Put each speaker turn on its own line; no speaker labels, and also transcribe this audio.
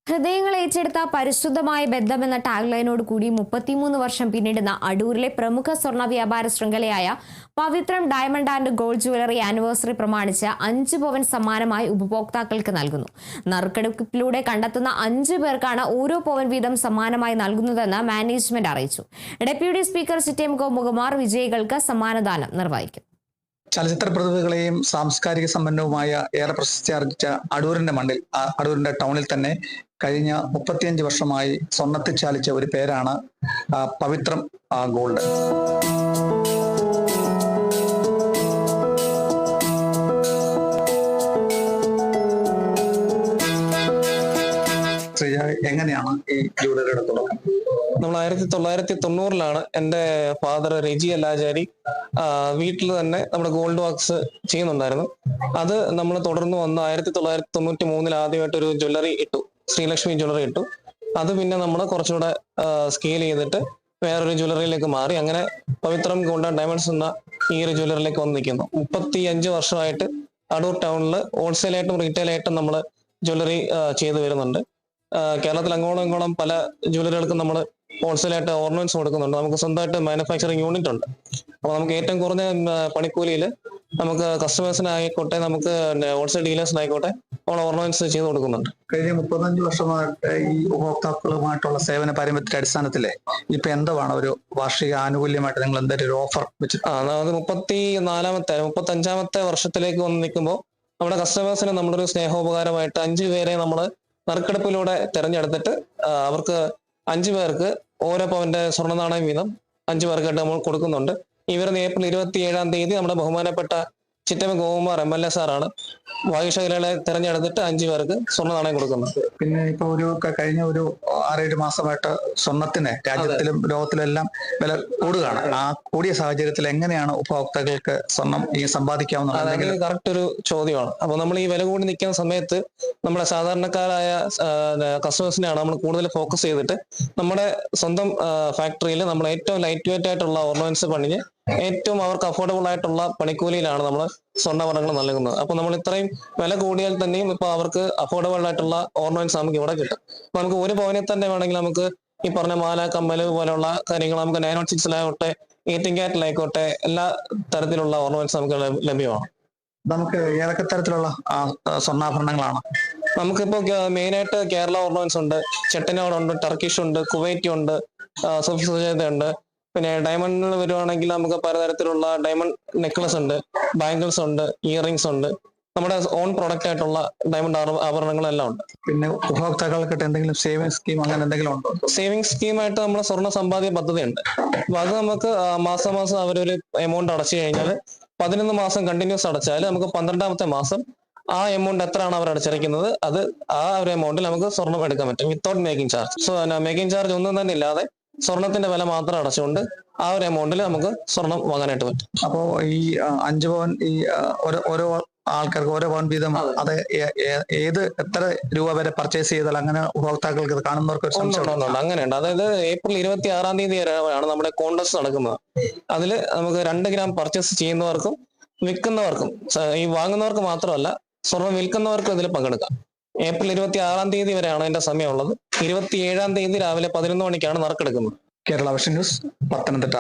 ഹൃദയങ്ങൾ ഏറ്റെടുത്ത പരിശുദ്ധമായ ബന്ധമെന്ന ടാഗ്ലൈനോട് കൂടി 33 വർഷം പിന്നിടുന്ന അടൂരിലെ പ്രമുഖ സ്വർണ്ണ വ്യാപാര ശൃംഖലയായ Pavithram diamond and gold jewellery anniversary പ്രമാണിച്ച് 5 പവൻ സമ്മാനമായി ഉപഭോക്താക്കൾക്ക് നൽകുന്നു. നറുക്കെടുപ്പിലൂടെ കണ്ടെത്തുന്ന 5 പേർക്കാണ് ഓരോ പവൻ വീതം സമ്മാനമായി നൽകുന്നതെന്ന് മാനേജ്മെന്റ് അറിയിച്ചു. ഡെപ്യൂട്ടി സ്പീക്കർ ചിറ്റയം ഗോപകുമാർ വിജയികൾക്ക് സമ്മാനദാനം നിർവഹിക്കും.
ചലച്ചിത്ര പ്രതിഭകളെയും സാംസ്കാരിക സമ്പന്നവുമായ ഏറെ പ്രശസ്തി ആർജിച്ച അടൂരിന്റെ മണ്ണിൽ, അടൂരിന്റെ ടൗണിൽ തന്നെ കഴിഞ്ഞ 35 വർഷമായി സ്വർണ്ണത്തിൽ ചാലിച്ച ഒരു പേരാണ് പവിത്രം ഗോൾഡ്. എങ്ങനെയാണ് ഈ ജ്വല്ലറിയുടെ തുടക്കം?
നമ്മൾ 1990-ലാണ് എൻ്റെ ഫാദർ രജി അല്ലാചാരി വീട്ടിൽ തന്നെ നമ്മുടെ ഗോൾഡ് വർക്ക്സ് ചെയ്യുന്നുണ്ടായിരുന്നു. അത് നമ്മൾ തുടർന്ന് വന്ന് 1993 ആദ്യമായിട്ടൊരു ജ്വല്ലറി ഇട്ടു, ശ്രീലക്ഷ്മി ജ്വല്ലറി ഇട്ടു. അത് പിന്നെ നമ്മൾ കുറച്ചുകൂടെ സ്കെയിൽ ചെയ്തിട്ട് വേറൊരു ജ്വല്ലറിയിലേക്ക് മാറി. അങ്ങനെ പവിത്രം ഗോൾഡ് ആൻഡ് ഡയമണ്ട്സ് എന്ന ഈ ഒരു ജ്വല്ലറിയിലേക്ക് വന്ന് നിൽക്കുന്നു. 35 വർഷമായിട്ട് അടൂർ ടൗണിൽ ഹോൾസെയിലായിട്ടും റീറ്റെയിലായിട്ടും നമ്മൾ ജ്വല്ലറി ചെയ്തു വരുന്നുണ്ട്. കേരളത്തിൽ അങ്ങോളം ഇങ്ങോളം പല ജ്വല്ലറികൾക്കും നമ്മൾ ഹോൾസെയിലായിട്ട് ഓർണമെന്റ്സ് കൊടുക്കുന്നുണ്ട്. നമുക്ക് സ്വന്തമായിട്ട് മാനുഫാക്ചറിങ് യൂണിറ്റ് ഉണ്ട്. അപ്പോൾ നമുക്ക് ഏറ്റവും കുറഞ്ഞ പണിക്കൂലിയിൽ നമുക്ക് കസ്റ്റമേഴ്സിനായിക്കോട്ടെ, നമുക്ക് ഹോൾസെയിൽ ഡീലേഴ്സിനായിക്കോട്ടെ നമ്മൾ ഓർണമെന്റ്സ് ചെയ്ത് കൊടുക്കുന്നുണ്ട്.
കഴിഞ്ഞ 35 വർഷമായിട്ട് ഈ ഉപഭോക്താക്കളുമായിട്ടുള്ള സേവന പാരമ്പര്യത്തിന്റെ അടിസ്ഥാനത്തിലെ ഇപ്പൊ എന്താണ് ഒരു വാർഷിക ആനുകൂല്യമായിട്ട് നിങ്ങൾ എന്തൊരു ഓഫർ വെച്ച്?
അത് 35-ാമത്തെ വർഷത്തിലേക്ക് വന്ന് നിൽക്കുമ്പോൾ നമ്മുടെ കസ്റ്റമേഴ്സിന് നമ്മളൊരു സ്നേഹോപകാരമായിട്ട് 5 പേരെ നമ്മൾ നറുക്കെടുപ്പിലൂടെ തെരഞ്ഞെടുത്തിട്ട് അവർക്ക് 5 പേർക്ക് ഓരോ പവന്റെ സ്വർണ്ണ നാണയം വീതം 5 പേർക്കായിട്ട് നമ്മൾ കൊടുക്കുന്നുണ്ട്. ഇവരുന്ന് ഏപ്രിൽ 27-ാം തീയതി നമ്മുടെ ബഹുമാനപ്പെട്ട ചിറ്റയം ഗോപകുമാർ MLA സാറാണ് ഭാഗ്യശാലികളെ തെരഞ്ഞെടുത്തിട്ട് 5 പേർക്ക് സ്വർണ്ണ നാണയം കൊടുക്കുന്നത്.
പിന്നെ ഇപ്പൊ കഴിഞ്ഞ ഒരു 6-7 മാസമായിട്ട് സ്വർണത്തിന് രാജ്യത്തിലും ലോകത്തിലും എല്ലാം വില കൂടുകയാണ്. ആ കൂടിയ സാഹചര്യത്തിൽ എങ്ങനെയാണ് ഉപഭോക്താക്കൾക്ക് സ്വർണം ഈ സമ്പാദിക്കാവുന്നത്?
കറക്റ്റ് ഒരു ചോദ്യമാണ്. അപ്പൊ നമ്മൾ ഈ വില കൂടി നിൽക്കുന്ന സമയത്ത് നമ്മുടെ സാധാരണക്കാരായ കസ്റ്റമേഴ്സിനെയാണ് നമ്മൾ കൂടുതൽ ഫോക്കസ് ചെയ്തിട്ട് നമ്മുടെ സ്വന്തം ഫാക്ടറിയിൽ നമ്മൾ ഏറ്റവും ലൈറ്റ് വെയിറ്റ് ആയിട്ടുള്ള ഓർണമെന്റ്സ് പണിഞ്ഞ് ഏറ്റവും അവർക്ക് അഫോർഡബിൾ ആയിട്ടുള്ള പണിക്കൂലിയിലാണ് നമ്മൾ സ്വർണ്ണവർണ്ണങ്ങൾ നൽകുന്നത്. അപ്പൊ നമ്മൾ ഇത്രയും വില കൂടിയാൽ തന്നെയും ഇപ്പൊ അവർക്ക് അഫോർഡബിൾ ആയിട്ടുള്ള ഓർണമെന്റ്സ് നമുക്ക് ഇവിടെ കിട്ടും. അപ്പൊ നമുക്ക് ഒരു പവനിൽ തന്നെ വേണമെങ്കിൽ നമുക്ക് ഈ പറഞ്ഞ മാല, കമ്മല് പോലെയുള്ള കാര്യങ്ങൾ നമുക്ക് 916-ലായിക്കോട്ടെ, 18 കാരറ്റിലായിക്കോട്ടെ എല്ലാ തരത്തിലുള്ള ഓർണമെന്റ്സ് നമുക്ക് ലഭ്യമാണ്.
നമുക്ക് ഏതൊക്കെ തരത്തിലുള്ള സ്വർണ്ണാഭരണങ്ങളാണ്?
നമുക്കിപ്പോ മെയിനായിട്ട് കേരള ഓർണമെന്റ്സ് ഉണ്ട്, ചെട്ടിനാടുണ്ട്, ടർക്കിഷ് ഉണ്ട്, കുവൈറ്റി ഉണ്ട്, സോഫിസ്റ്റിക്കേറ്റഡ് ഉണ്ട്. പിന്നെ ഡയമണ്ടിൽ വരുവാണെങ്കിൽ നമുക്ക് പലതരത്തിലുള്ള ഡയമണ്ട് നെക്ലസ് ഉണ്ട്, ബാംഗിൾസ് ഉണ്ട്, ഇയറിംഗ്സ് ഉണ്ട്. നമ്മുടെ ഓൺ പ്രൊഡക്റ്റ് ആയിട്ടുള്ള ഡയമണ്ട് ആഭരണങ്ങളെല്ലാം ഉണ്ട്.
പിന്നെ ഉപഭോക്താക്കൾക്ക് എന്തെങ്കിലും സേവിംഗ് സ്കീം അങ്ങനെ എന്തെങ്കിലും ഉണ്ടോ?
സേവിംഗ് സ്കീമായിട്ട് നമ്മുടെ സ്വർണ്ണ സമ്പാദ്യ പദ്ധതി ഉണ്ട്. അപ്പൊ അത് നമുക്ക് മാസം അവരൊരു എമൗണ്ട് അടച്ചു കഴിഞ്ഞാൽ 11 മാസം കണ്ടിന്യൂസ് അടച്ചാൽ നമുക്ക് 12-ാമത്തെ മാസം ആ എമൗണ്ട് എത്രയാണ് അവർ അടച്ചിരിക്കുന്നത് അത് ആ ഒരു എമൗണ്ടിൽ നമുക്ക് സ്വർണം എടുക്കാൻ പറ്റും without making charge. So making charge ഒന്നും തന്നെ ഇല്ലാതെ സ്വർണത്തിന്റെ വില മാത്രം അടച്ചുകൊണ്ട് ആ ഒരു എമൗണ്ടിൽ നമുക്ക് സ്വർണം വാങ്ങാനായിട്ട് പറ്റും.
അപ്പോ ഈ 5 പവൻ ഈ ഓരോ ആൾക്കാർക്ക് ഓരോ പവൻ വീതം അത് എത്ര രൂപ വരെ പർച്ചേസ് ചെയ്താൽ അങ്ങനെ ഉപഭോക്താക്കൾക്ക് കാണുന്നവർക്ക്
അങ്ങനെയുണ്ട്. അതായത് ഏപ്രിൽ 26-ാം തീയതി വരെയാണ് നമ്മുടെ കോൺടെസ്റ്റ് നടക്കുന്നത്. അതിൽ നമുക്ക് 2 ഗ്രാം പർച്ചേസ് ചെയ്യുന്നവർക്കും വിൽക്കുന്നവർക്കും, ഈ വാങ്ങുന്നവർക്ക് മാത്രമല്ല സ്വർണം വിൽക്കുന്നവർക്കും ഇതിൽ പങ്കെടുക്കാം. ഏപ്രിൽ 26-ാം തീയതി വരെയാണ് അതിന്റെ സമയമുള്ളത്. 27-ാം തീയതി രാവിലെ 11 മണിക്കാണ് നറുക്കെടുക്കുന്നത്.
Kerala vision news, Pathanamthitta.